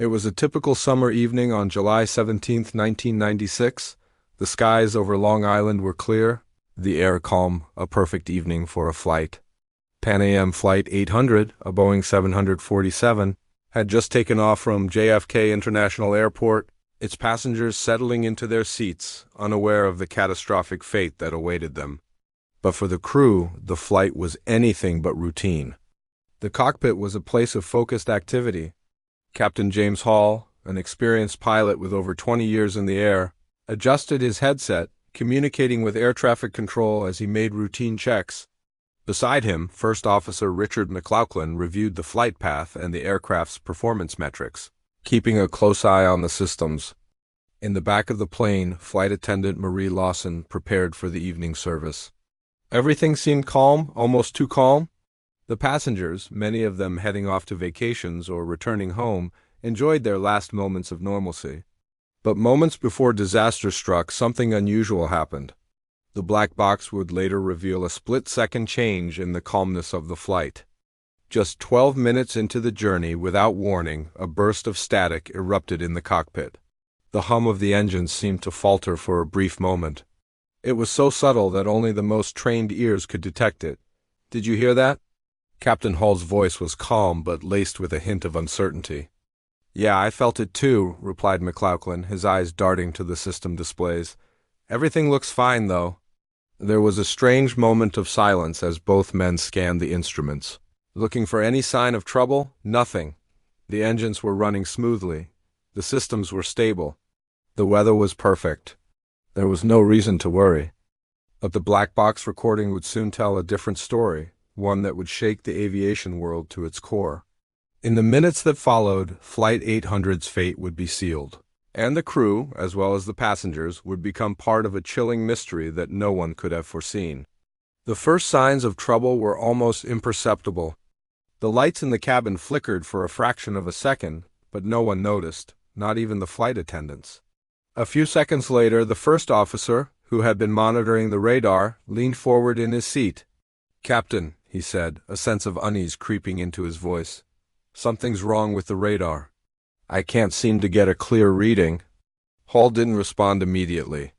It was a typical summer evening on July 17, 1996. The skies over Long Island were clear, the air calm, a perfect evening for a flight. Pan Am Flight 800, a Boeing 747, had just taken off from JFK International Airport, its passengers settling into their seats, unaware of the catastrophic fate that awaited them. But for the crew, the flight was anything but routine. The cockpit was a place of focused activity. Captain James Hall, an experienced pilot with over 20 years in the air, adjusted his headset, communicating with air traffic control as he made routine checks. Beside him, First Officer Richard McLaughlin reviewed the flight path and the aircraft's performance metrics, keeping a close eye on the systems. In the back of the plane, Flight Attendant Marie Lawson prepared for the evening service. Everything seemed calm, almost too calm. The passengers, many of them heading off to vacations or returning home, enjoyed their last moments of normalcy. But moments before disaster struck, something unusual happened. The black box would later reveal a split-second change in the calmness of the flight. Just 12 minutes into the journey, without warning, a burst of static erupted in the cockpit. The hum of the engines seemed to falter for a brief moment. It was so subtle that only the most trained ears could detect it. "Did you hear that?" Captain Hall's voice was calm but laced with a hint of uncertainty. "Yeah, I felt it too," replied McLaughlin, his eyes darting to the system displays. "Everything looks fine, though." There was a strange moment of silence as both men scanned the instruments. Looking for any sign of trouble? Nothing. The engines were running smoothly. The systems were stable. The weather was perfect. There was no reason to worry. But the black box recording would soon tell a different story, one that would shake the aviation world to its core. In the minutes that followed, Flight 800's fate would be sealed, and the crew, as well as the passengers, would become part of a chilling mystery that no one could have foreseen. The first signs of trouble were almost imperceptible. The lights in the cabin flickered for a fraction of a second, but no one noticed, not even the flight attendants. A few seconds later, the first officer, who had been monitoring the radar, leaned forward in his seat. "Captain," he said, a sense of unease creeping into his voice. "Something's wrong with the radar. I can't seem to get a clear reading." Hall didn't respond immediately.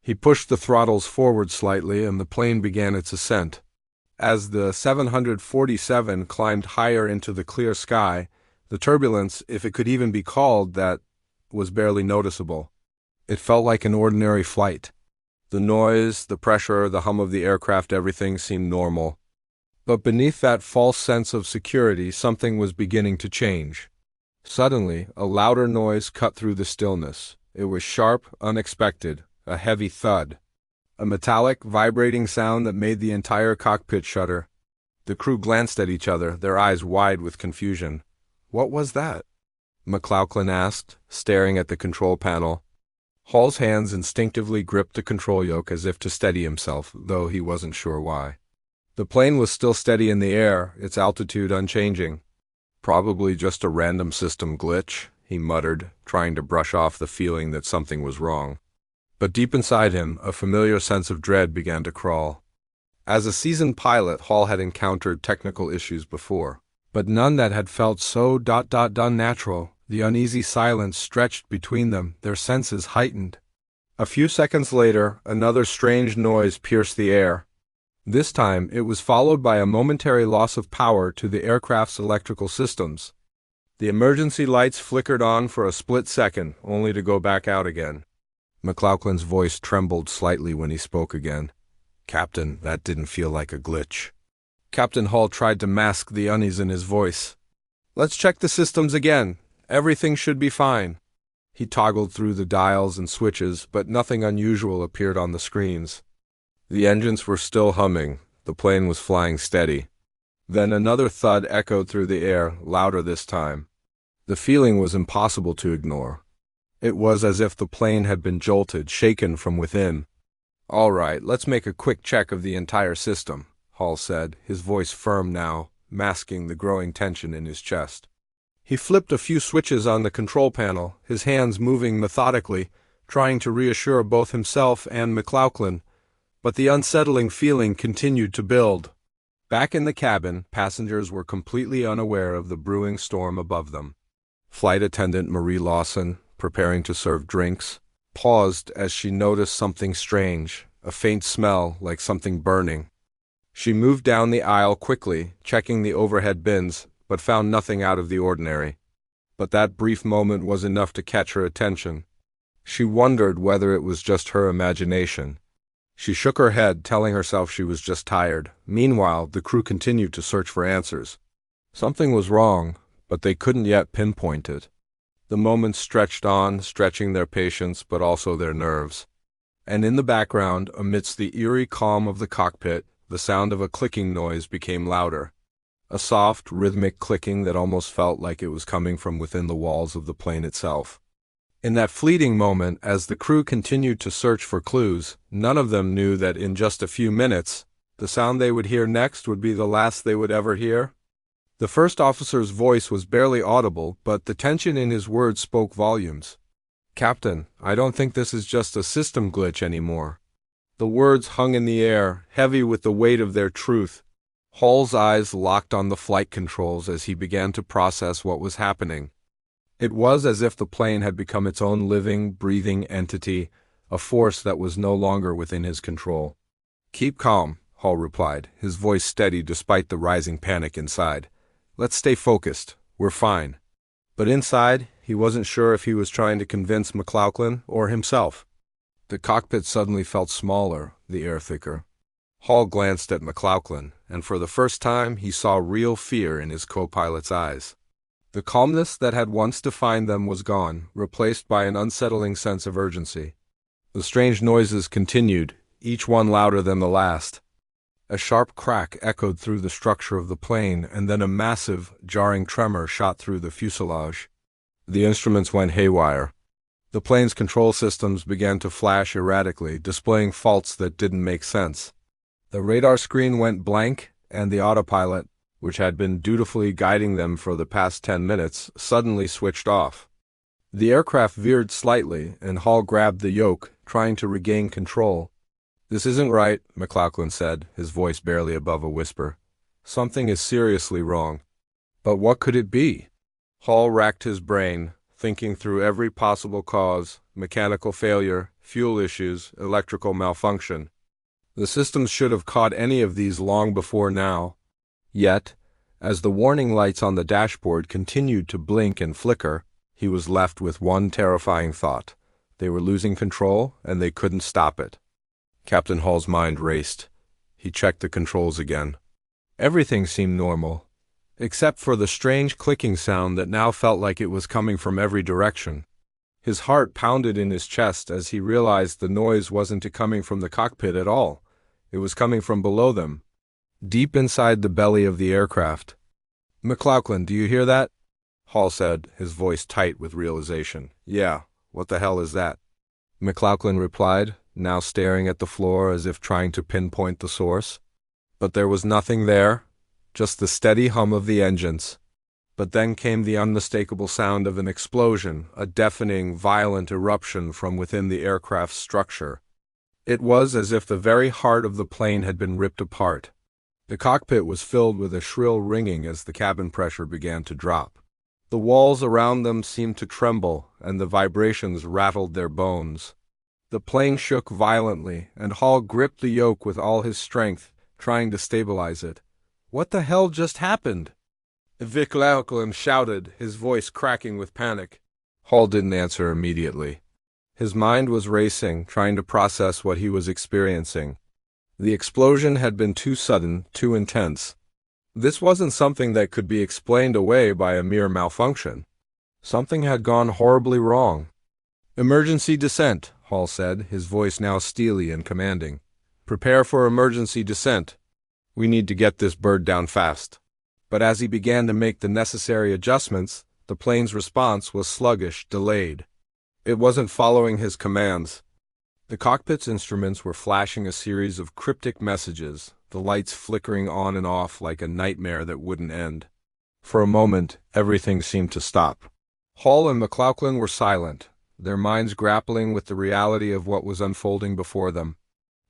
He pushed the throttles forward slightly and the plane began its ascent. As the 747 climbed higher into the clear sky, the turbulence, if it could even be called that, was barely noticeable. It felt like an ordinary flight. The noise, the pressure, the hum of the aircraft, everything seemed normal. But beneath that false sense of security, something was beginning to change. Suddenly, a louder noise cut through the stillness. It was sharp, unexpected, a heavy thud. A metallic, vibrating sound that made the entire cockpit shudder. The crew glanced at each other, their eyes wide with confusion. "What was that?" McLaughlin asked, staring at the control panel. Hall's hands instinctively gripped the control yoke as if to steady himself, though he wasn't sure why. The plane was still steady in the air, its altitude unchanging. "Probably just a random system glitch," he muttered, trying to brush off the feeling that something was wrong. But deep inside him, a familiar sense of dread began to crawl. As a seasoned pilot, Hall had encountered technical issues before, but none that had felt so unnatural. The uneasy silence stretched between them, their senses heightened. A few seconds later, another strange noise pierced the air. This time, it was followed by a momentary loss of power to the aircraft's electrical systems. The emergency lights flickered on for a split second, only to go back out again. McLaughlin's voice trembled slightly when he spoke again. "Captain, that didn't feel like a glitch." Captain Hall tried to mask the unease in his voice. "Let's check the systems again. Everything should be fine." He toggled through the dials and switches, but nothing unusual appeared on the screens. The engines were still humming. The plane was flying steady. Then another thud echoed through the air, louder this time. The feeling was impossible to ignore. It was as if the plane had been jolted, shaken from within. "All right, let's make a quick check of the entire system," Hall said, his voice firm now, masking the growing tension in his chest. He flipped a few switches on the control panel, his hands moving methodically, trying to reassure both himself and McLaughlin, but the unsettling feeling continued to build. Back in the cabin, passengers were completely unaware of the brewing storm above them. Flight attendant Marie Lawson, preparing to serve drinks, paused as she noticed something strange, a faint smell like something burning. She moved down the aisle quickly, checking the overhead bins, but found nothing out of the ordinary. But that brief moment was enough to catch her attention. She wondered whether it was just her imagination. She shook her head, telling herself she was just tired. Meanwhile, the crew continued to search for answers. Something was wrong, but they couldn't yet pinpoint it. The moments stretched on, stretching their patience but also their nerves. And in the background, amidst the eerie calm of the cockpit, the sound of a clicking noise became louder. A soft, rhythmic clicking that almost felt like it was coming from within the walls of the plane itself. In that fleeting moment, as the crew continued to search for clues, none of them knew that in just a few minutes, the sound they would hear next would be the last they would ever hear. The first officer's voice was barely audible, but the tension in his words spoke volumes. "Captain, I don't think this is just a system glitch anymore." The words hung in the air, heavy with the weight of their truth. Hall's eyes locked on the flight controls as he began to process what was happening. It was as if the plane had become its own living, breathing entity, a force that was no longer within his control. "Keep calm," Hall replied, his voice steady despite the rising panic inside. "Let's stay focused. We're fine." But inside, he wasn't sure if he was trying to convince McLaughlin or himself. The cockpit suddenly felt smaller, the air thicker. Hall glanced at McLaughlin, and for the first time he saw real fear in his co-pilot's eyes. The calmness that had once defined them was gone, replaced by an unsettling sense of urgency. The strange noises continued, each one louder than the last. A sharp crack echoed through the structure of the plane, and then a massive, jarring tremor shot through the fuselage. The instruments went haywire. The plane's control systems began to flash erratically, displaying faults that didn't make sense. The radar screen went blank, and the autopilot, which had been dutifully guiding them for the past 10 minutes, suddenly switched off. The aircraft veered slightly, and Hall grabbed the yoke, trying to regain control. "This isn't right," McLaughlin said, his voice barely above a whisper. "Something is seriously wrong." But what could it be? Hall racked his brain, thinking through every possible cause: mechanical failure, fuel issues, electrical malfunction. The systems should have caught any of these long before now. Yet, as the warning lights on the dashboard continued to blink and flicker, he was left with one terrifying thought. They were losing control, and they couldn't stop it. Captain Hall's mind raced. He checked the controls again. Everything seemed normal, except for the strange clicking sound that now felt like it was coming from every direction. His heart pounded in his chest as he realized the noise wasn't coming from the cockpit at all. It was coming from below them, deep inside the belly of the aircraft. "McLaughlin, do you hear that?" Hall said, his voice tight with realization. "Yeah, what the hell is that?" McLaughlin replied, now staring at the floor as if trying to pinpoint the source. But there was nothing there, just the steady hum of the engines. But then came the unmistakable sound of an explosion, a deafening, violent eruption from within the aircraft's structure. It was as if the very heart of the plane had been ripped apart. The cockpit was filled with a shrill ringing as the cabin pressure began to drop. The walls around them seemed to tremble, and the vibrations rattled their bones. The plane shook violently, and Hall gripped the yoke with all his strength, trying to stabilize it. "What the hell just happened?" McLaughlin shouted, his voice cracking with panic. Hall didn't answer immediately. His mind was racing, trying to process what he was experiencing. The explosion had been too sudden, too intense. This wasn't something that could be explained away by a mere malfunction. Something had gone horribly wrong. "Emergency descent," Hall said, his voice now steely and commanding. "Prepare for emergency descent. We need to get this bird down fast." But as he began to make the necessary adjustments, the plane's response was sluggish, delayed. It wasn't following his commands. The cockpit's instruments were flashing a series of cryptic messages, the lights flickering on and off like a nightmare that wouldn't end. For a moment, everything seemed to stop. Hall and McLaughlin were silent, their minds grappling with the reality of what was unfolding before them.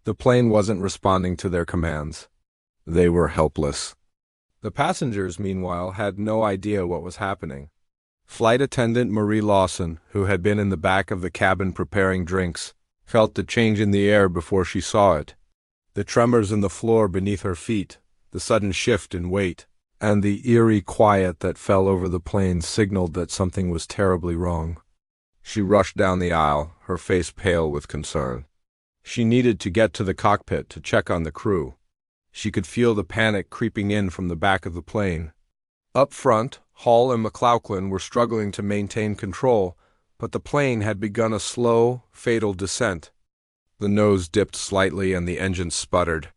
The plane wasn't responding to their commands. They were helpless. The passengers, meanwhile, had no idea what was happening. Flight attendant Marie Lawson, who had been in the back of the cabin preparing drinks, felt the change in the air before she saw it. The tremors in the floor beneath her feet, the sudden shift in weight, and the eerie quiet that fell over the plane signaled that something was terribly wrong. She rushed down the aisle, her face pale with concern. She needed to get to the cockpit to check on the crew. She could feel the panic creeping in from the back of the plane. Up front, Hall and McLaughlin were struggling to maintain control, but the plane had begun a slow, fatal descent. The nose dipped slightly and the engine sputtered.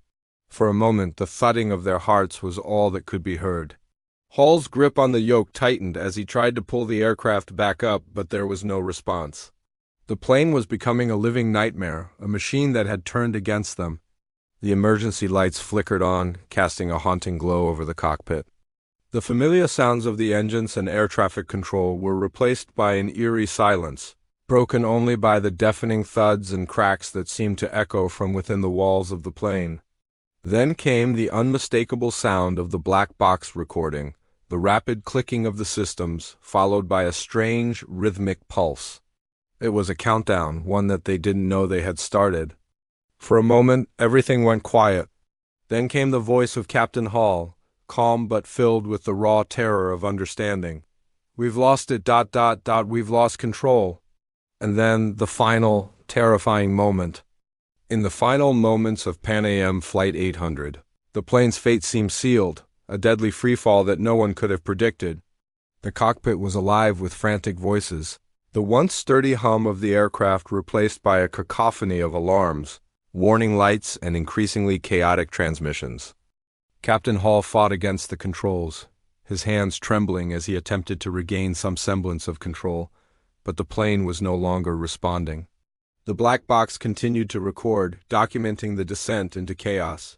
For a moment, the thudding of their hearts was all that could be heard. Hall's grip on the yoke tightened as he tried to pull the aircraft back up, but there was no response. The plane was becoming a living nightmare, a machine that had turned against them. The emergency lights flickered on, casting a haunting glow over the cockpit. The familiar sounds of the engines and air traffic control were replaced by an eerie silence, broken only by the deafening thuds and cracks that seemed to echo from within the walls of the plane. Then came the unmistakable sound of the black box recording, the rapid clicking of the systems, followed by a strange, rhythmic pulse. It was a countdown, one that they didn't know they had started. For a moment, everything went quiet. Then came the voice of Captain Hall, calm but filled with the raw terror of understanding. "We've lost it, ... we've lost control." And then the final, terrifying moment. In the final moments of Pan Am Flight 800, the plane's fate seemed sealed, a deadly freefall that no one could have predicted. The cockpit was alive with frantic voices, the once sturdy hum of the aircraft replaced by a cacophony of alarms, warning lights, and increasingly chaotic transmissions. Captain Hall fought against the controls, his hands trembling as he attempted to regain some semblance of control, but the plane was no longer responding. The black box continued to record, documenting the descent into chaos.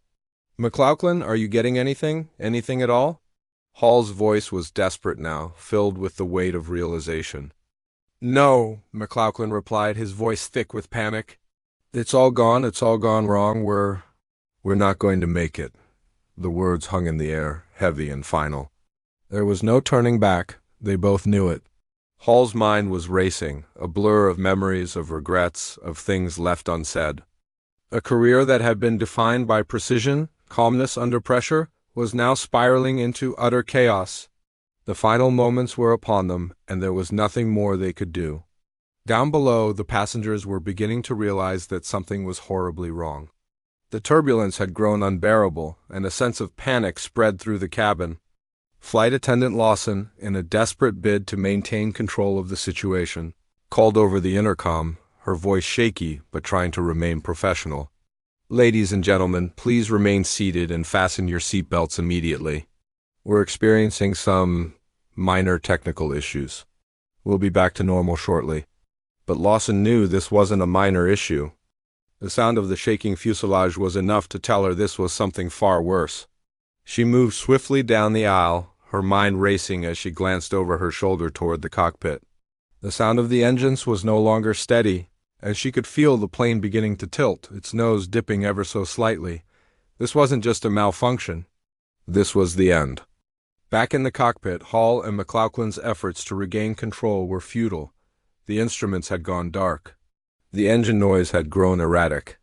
"McLaughlin, are you getting anything? Anything at all?" Hall's voice was desperate now, filled with the weight of realization. "No," McLaughlin replied, his voice thick with panic. It's all gone wrong. We're not going to make it." The words hung in the air, heavy and final. There was no turning back. They both knew it. Hall's mind was racing, a blur of memories, of regrets, of things left unsaid. A career that had been defined by precision, calmness under pressure, was now spiraling into utter chaos. The final moments were upon them, and there was nothing more they could do. Down below, the passengers were beginning to realize that something was horribly wrong. The turbulence had grown unbearable, and a sense of panic spread through the cabin. Flight attendant Lawson, in a desperate bid to maintain control of the situation, called over the intercom, her voice shaky but trying to remain professional. "Ladies and gentlemen, please remain seated and fasten your seatbelts immediately. We're experiencing some minor technical issues. We'll be back to normal shortly." But Lawson knew this wasn't a minor issue. The sound of the shaking fuselage was enough to tell her this was something far worse. She moved swiftly down the aisle, her mind racing as she glanced over her shoulder toward the cockpit. The sound of the engines was no longer steady, and she could feel the plane beginning to tilt, its nose dipping ever so slightly. This wasn't just a malfunction. This was the end. Back in the cockpit, Hall and McLaughlin's efforts to regain control were futile. The instruments had gone dark. The engine noise had grown erratic.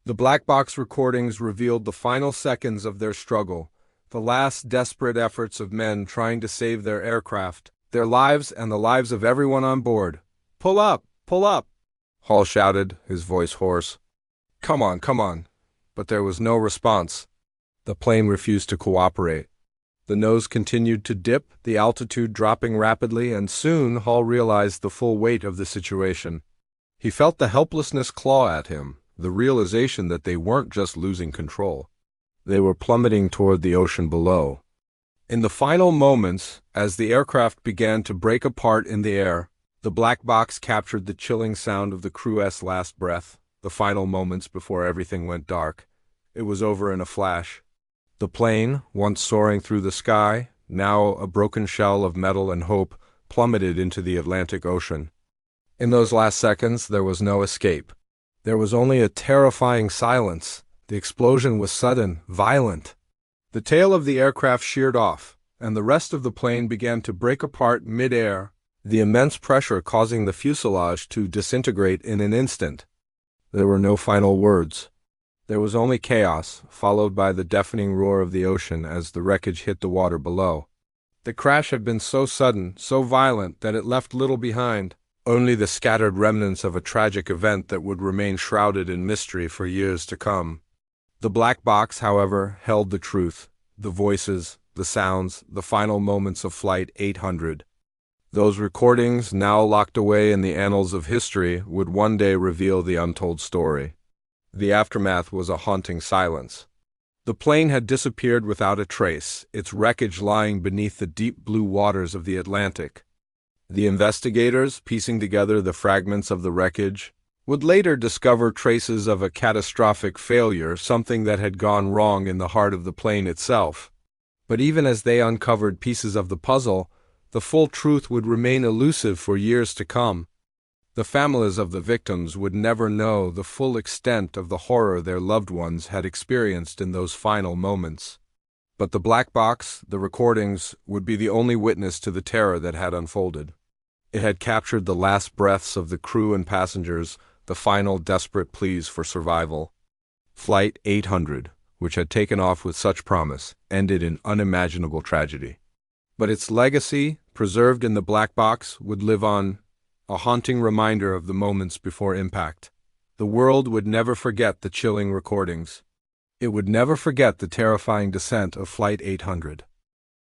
The black box recordings revealed the final seconds of their struggle, the last desperate efforts of men trying to save their aircraft, their lives and the lives of everyone on board. "Pull up! Pull up!" Hall shouted, his voice hoarse. Come on. But there was no response. The plane refused to cooperate. The nose continued to dip, the altitude dropping rapidly, and soon Hall realized the full weight of the situation. He felt the helplessness claw at him, the realization that they weren't just losing control. They were plummeting toward the ocean below. In the final moments, as the aircraft began to break apart in the air, the black box captured the chilling sound of the crew's last breath, the final moments before everything went dark. It was over in a flash. The plane, once soaring through the sky, now a broken shell of metal and hope, plummeted into the Atlantic Ocean. In those last seconds, there was no escape. There was only a terrifying silence. The explosion was sudden, violent. The tail of the aircraft sheared off, and the rest of the plane began to break apart mid-air, the immense pressure causing the fuselage to disintegrate in an instant. There were no final words. There was only chaos, followed by the deafening roar of the ocean as the wreckage hit the water below. The crash had been so sudden, so violent, that it left little behind, only the scattered remnants of a tragic event that would remain shrouded in mystery for years to come. The black box, however, held the truth, the voices, the sounds, the final moments of Flight 800. Those recordings, now locked away in the annals of history, would one day reveal the untold story. The aftermath was a haunting silence. The plane had disappeared without a trace, its wreckage lying beneath the deep blue waters of the Atlantic. The investigators, piecing together the fragments of the wreckage, would later discover traces of a catastrophic failure, something that had gone wrong in the heart of the plane itself. But even as they uncovered pieces of the puzzle, the full truth would remain elusive for years to come. The families of the victims would never know the full extent of the horror their loved ones had experienced in those final moments. But the black box, the recordings, would be the only witness to the terror that had unfolded. It had captured the last breaths of the crew and passengers, the final desperate pleas for survival. Flight 800, which had taken off with such promise, ended in unimaginable tragedy. But its legacy, preserved in the black box, would live on, a haunting reminder of the moments before impact. The world would never forget the chilling recordings. It would never forget the terrifying descent of Flight 800.